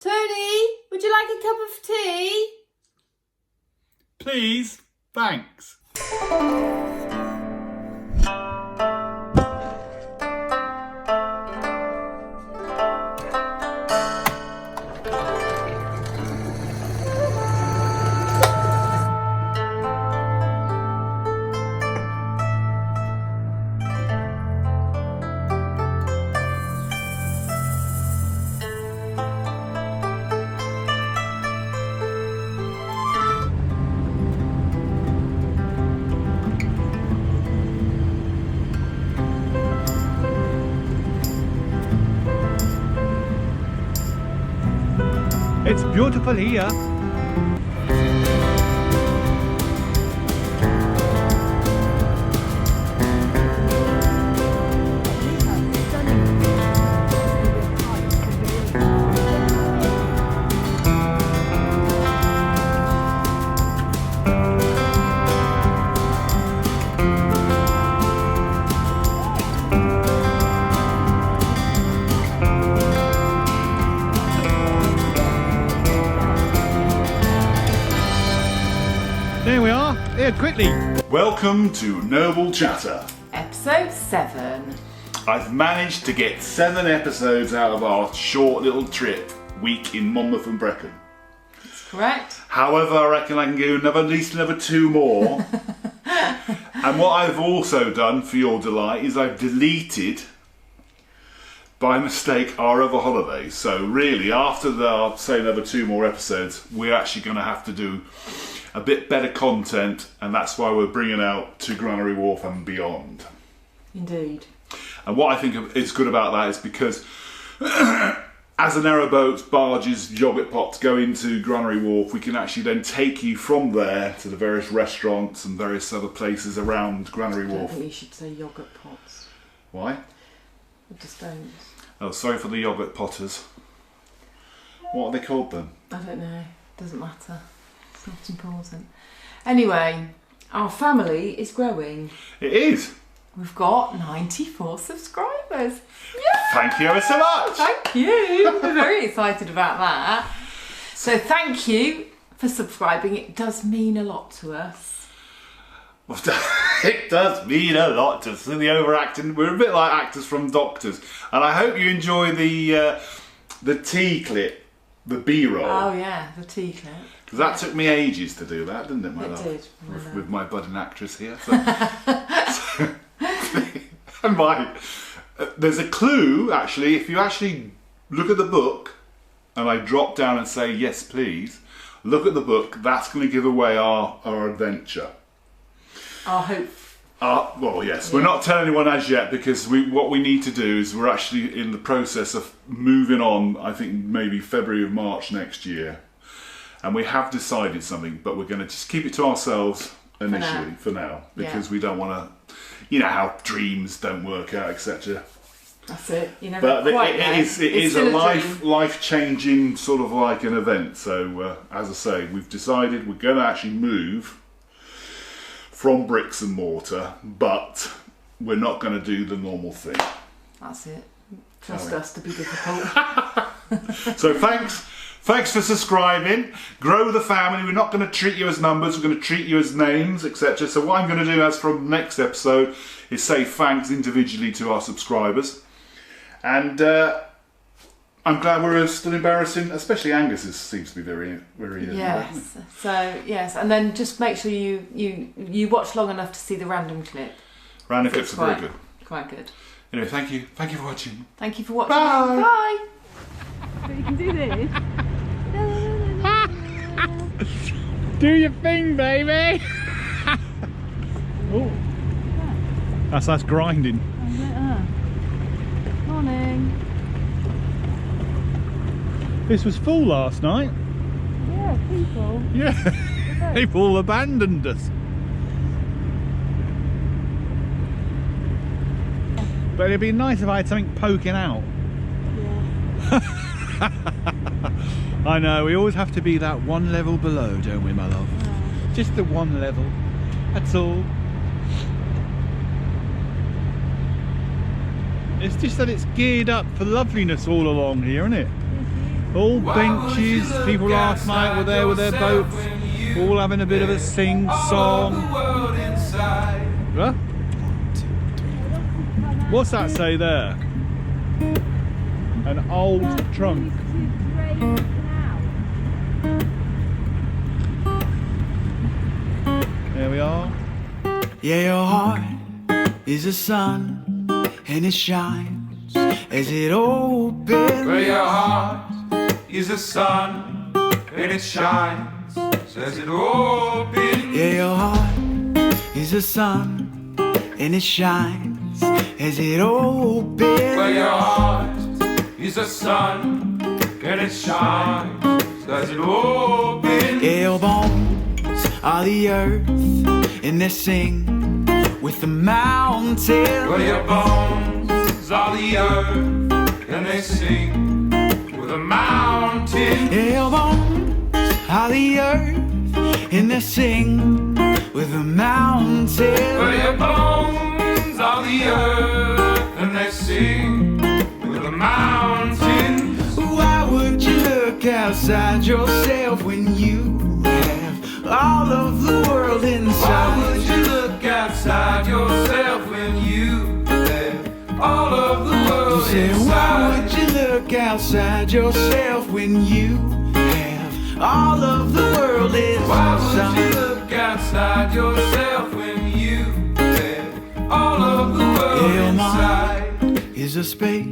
Tony, would you like a cup of tea? Please, thanks. It's beautiful here. There we are, here quickly. Welcome to Noble Chatter. Episode 7. I've managed to get 7 episodes out of our short little trip week in Monmouth and Brecon. That's correct. However, I reckon I can do at least another 2 more. And what I've also done for your delight is I've deleted by mistake our other holidays. So really, after the, say, another 2 more episodes, we're actually going to have to do a bit better content, and that's why we're bringing out to Granary Wharf and beyond. Indeed. And what I think is good about that is because as the narrowboats, barges, yogurt pots go into Granary Wharf, we can actually then take you from there to the various restaurants and various other places around Granary I don't Wharf. think you should say yoghurt pots. Why? I just don't. Oh, sorry for the yogurt potters. What are they called then? I don't know. Doesn't matter. It's not important. Anyway, our family is growing. It is. We've got 94 subscribers. Yeah! Thank you ever so much. Thank you. We're very excited about that. So thank you for subscribing. It does mean a lot to us. It does mean a lot to us. The overacting. We're a bit like actors from Doctors, and I hope you enjoy the tea clip, the B-roll. Oh yeah, the tea clip. Because that took me ages to do that, didn't it, my love? It did. With my budding actress here. So, there's a clue, actually, if you actually look at the book, and I drop down and say, yes, please, look at the book, that's going to give away our adventure. Our hope. Well, yes, we're not telling anyone as yet, because what we need to do is we're actually in the process of moving on, I think maybe February or March next year. And we have decided something, but we're going to just keep it to ourselves initially, for now, because we don't want to, you know how dreams don't work out, etc. That's it. You know, but quite it is a life-changing sort of like an event. So, as I say, we've decided we're going to actually move from bricks and mortar, but we're not going to do the normal thing. That's it. Trust us to be difficult. So Thanks for subscribing. Grow the family. We're not going to treat you as numbers. We're going to treat you as names, etc. So what I'm going to do as from next episode is say thanks individually to our subscribers. And I'm glad we're still embarrassing, especially Angus seems to be very yes. So yes, and then just make sure you watch long enough to see the random clip. Random clips are very good. Quite good. Anyway, thank you for watching. Thank you for watching. Bye. Bye. But you can do this. Do your thing, baby. Oh, that's grinding. Morning. This was full last night. Yeah, people. Yeah, they've all abandoned us. But it'd be nice if I had something poking out. Yeah. I know, we always have to be that one level below, don't we, my love? Yeah. Just the one level, that's all. It's just that it's geared up for loveliness all along here, isn't it? Yes, All benches, people last night were there with their boats, all having a bit of a sing-song. Huh? What's that say there? An old trunk. There we are. Yeah, your heart is a sun, and it shines as it opens. Well, your heart is a sun, and it shines as it opens. Yeah, your heart is a sun, and it shines as it opens. Well, your heart is a sun, and it shines as it opens. Yeah, your bones are the earth, and they sing with the mountains. Well, your bones are the earth, and they sing with the mountains. Yeah, your bones are the earth, and they sing with the mountains. Well, your bones are the earth, and they sing with the mountains. Why would you look outside yourself when you have all of the world inside? Why would you look outside yourself when you have all of the world Say, inside? why would you look outside yourself when you have all of the world inside? Why would you look outside yourself when you have all of the world Your inside? mind is a space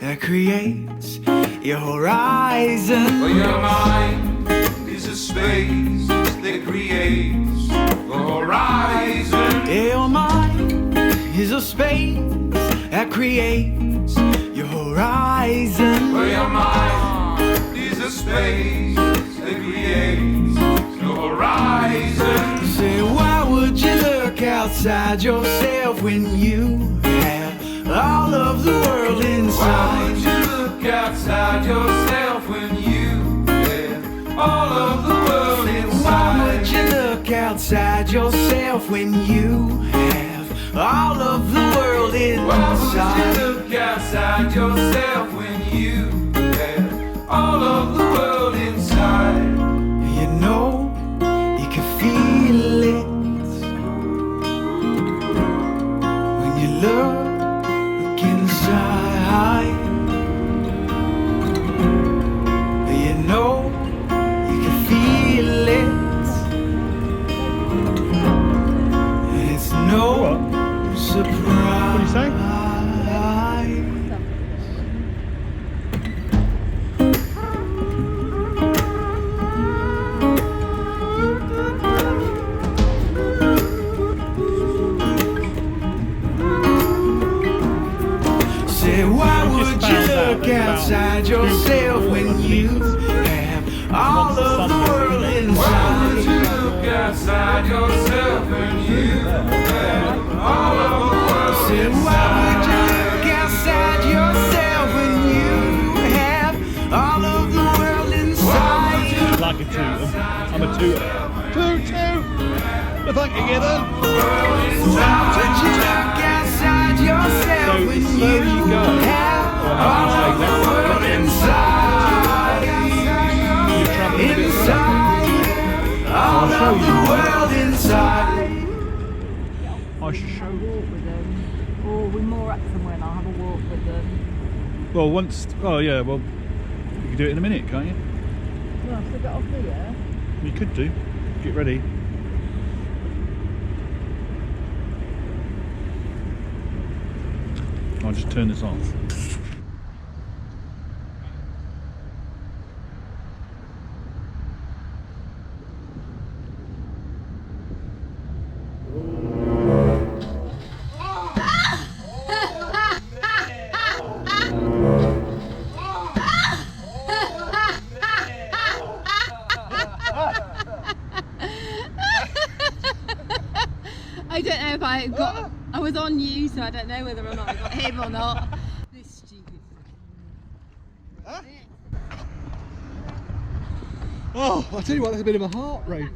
that creates your horizon. Well, your mind is a space that creates the horizon. Your mind is a space that creates your horizon. Well, your mind is a space that creates the horizon. Say, why would you look outside yourself when you have all of the world Why inside? would you look outside yourself when you have all of the world inside? Why would you look outside yourself when you have all of the world Why would inside? you look outside yourself when you have all of the world inside? You know, you can feel it when you look inside. You know, you can feel it, and it's no surprise. What do you say? Say, why would you look outside yourself when you have all of the world Why would you inside? look outside yourself when you have all of the world Say, why would you inside? look outside yourself when you have all of the world inside? Like a tooter. I'm a tooter. Toot toot! If I can get in. Why would you look outside yourself So, when slow you you go. have Or all how of do the you say world that? inside? You're travelling a bit Inside, all I'll show of the you. world inside. I show you. Walk with them. Or we moor up somewhere and I'll have a walk with them. Well, once. Oh, yeah, well, you can do it in a minute, can't you? Well, I've still got off here. You could do. Get ready. I'll just turn this off. I don't know if I got. I was on you, so I don't know whether or not I got him or not. This stupid. Oh, I'll tell you what, that's a bit of a heart rate.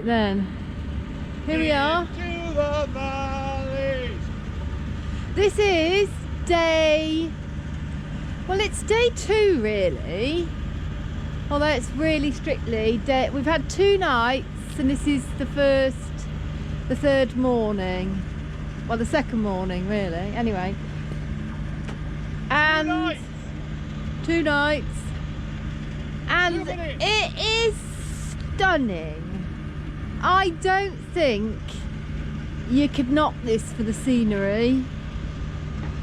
then. Here we are. To the valleys. This is day... Well, it's day 2 really. Although it's really strictly day... We've had 2 nights and this is the third morning. Well, the second morning really. Anyway. And 2 nights. And it is stunning. I don't think you could knock this for the scenery.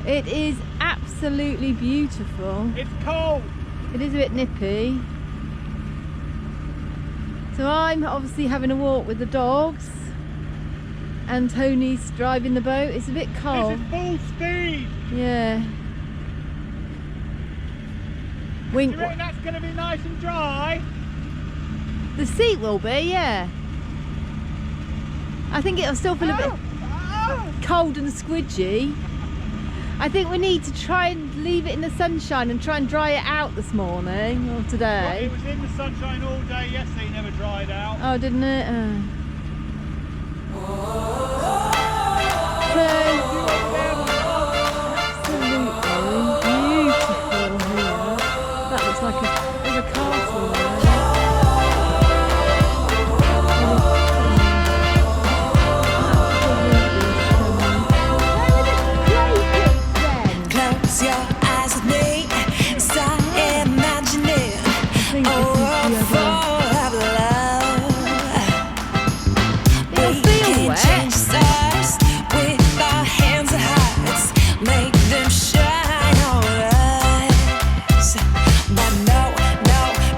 It is absolutely beautiful. It's cold. It is a bit nippy. So I'm obviously having a walk with the dogs and Tony's driving the boat. It's a bit cold. This is full speed. Yeah. Wink. Do you reckon that's going to be nice and dry? The seat will be, yeah. I think it'll still feel a bit cold and squidgy. I think we need to try and leave it in the sunshine and try and dry it out this morning or today. Well, it was in the sunshine all day yesterday, it never dried out. Oh, didn't it? Absolutely beautiful here. That looks like there's a castle there. Close your eyes with me, start imagining a world full of love. We can change stars with our hands and hearts, make them shine on us. But no,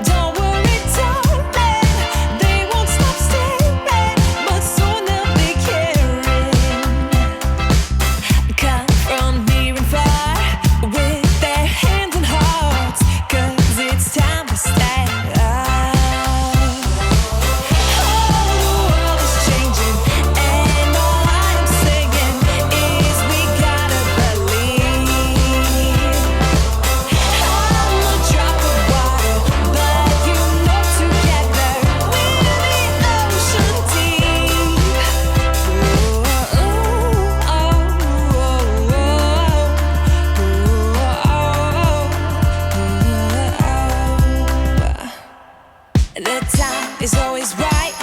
don't worry, darling, they won't stop staring, but soon they'll be caring. Come from near and far with their hands and hearts, 'cause it's time to stand up. Oh, the world is changing, and all I'm saying is we gotta believe. I'm a drop of water, but you know together we're the ocean deep. The time is always right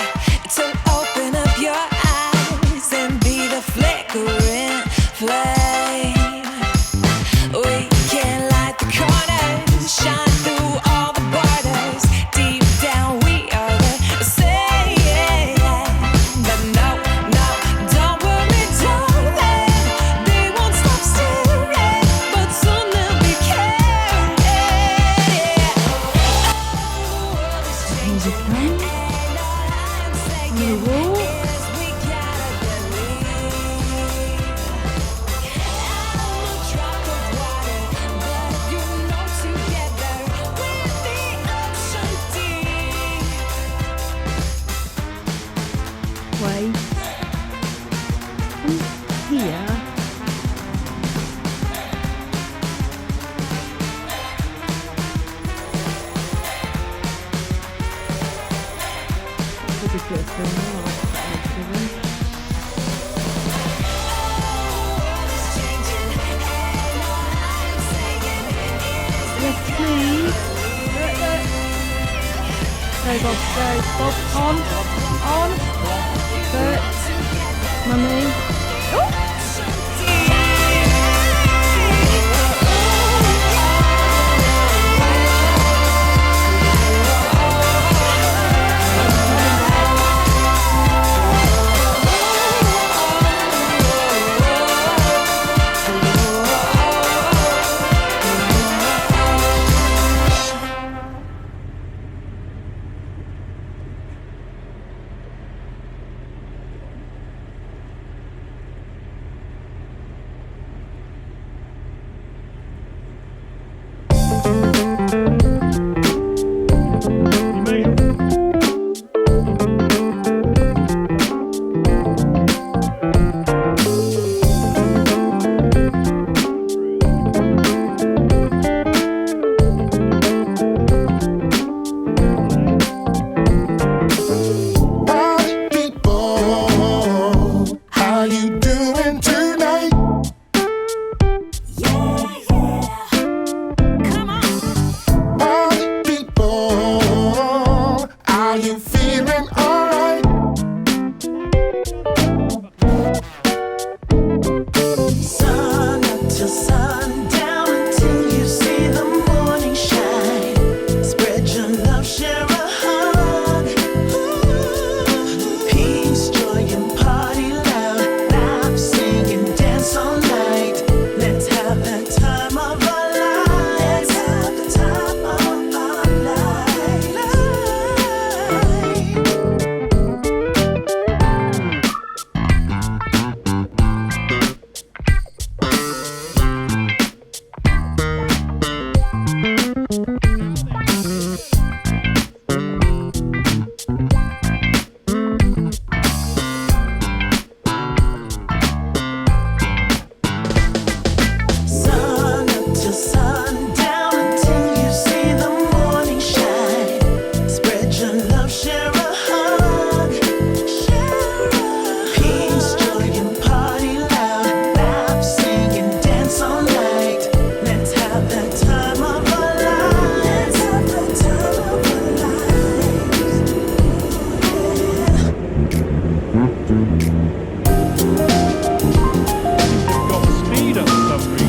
to open up your eyes and be the flickering flame. We can light the corners, shine through all the borders. Deep down we are the same. But no, don't worry, darling, they won't stop staring, but soon they'll be caring. Way from here. Ridiculous thing, yes, please. Go, Bob, on. Bert, Mummy. They've got speed up for some reason.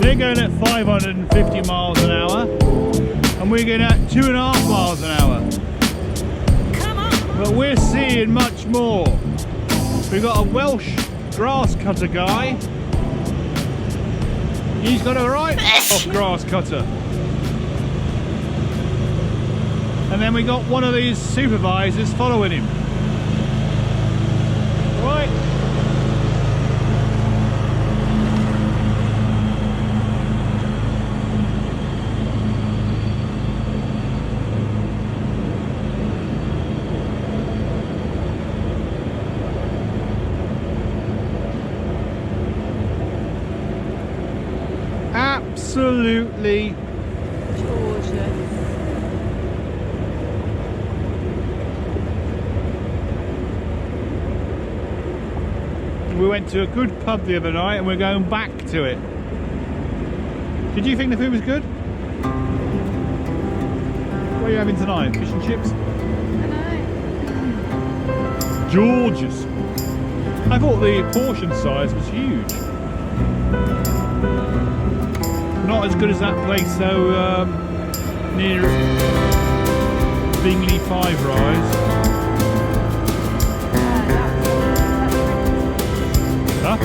They're going at 550 miles an hour and we're going at 2.5 miles an hour. But we're seeing much more. We've got a Welsh grass cutter guy. He's got a right off grass cutter. And then we got one of these supervisors following him. Right. Absolutely gorgeous. We went to a good pub the other night and we're going back to it. Did you think the food was good? What are you having tonight? Fish and chips? I know. Gorgeous. I thought the portion size was huge. Not as good as that place though, near Bingley Five Rise. Huh?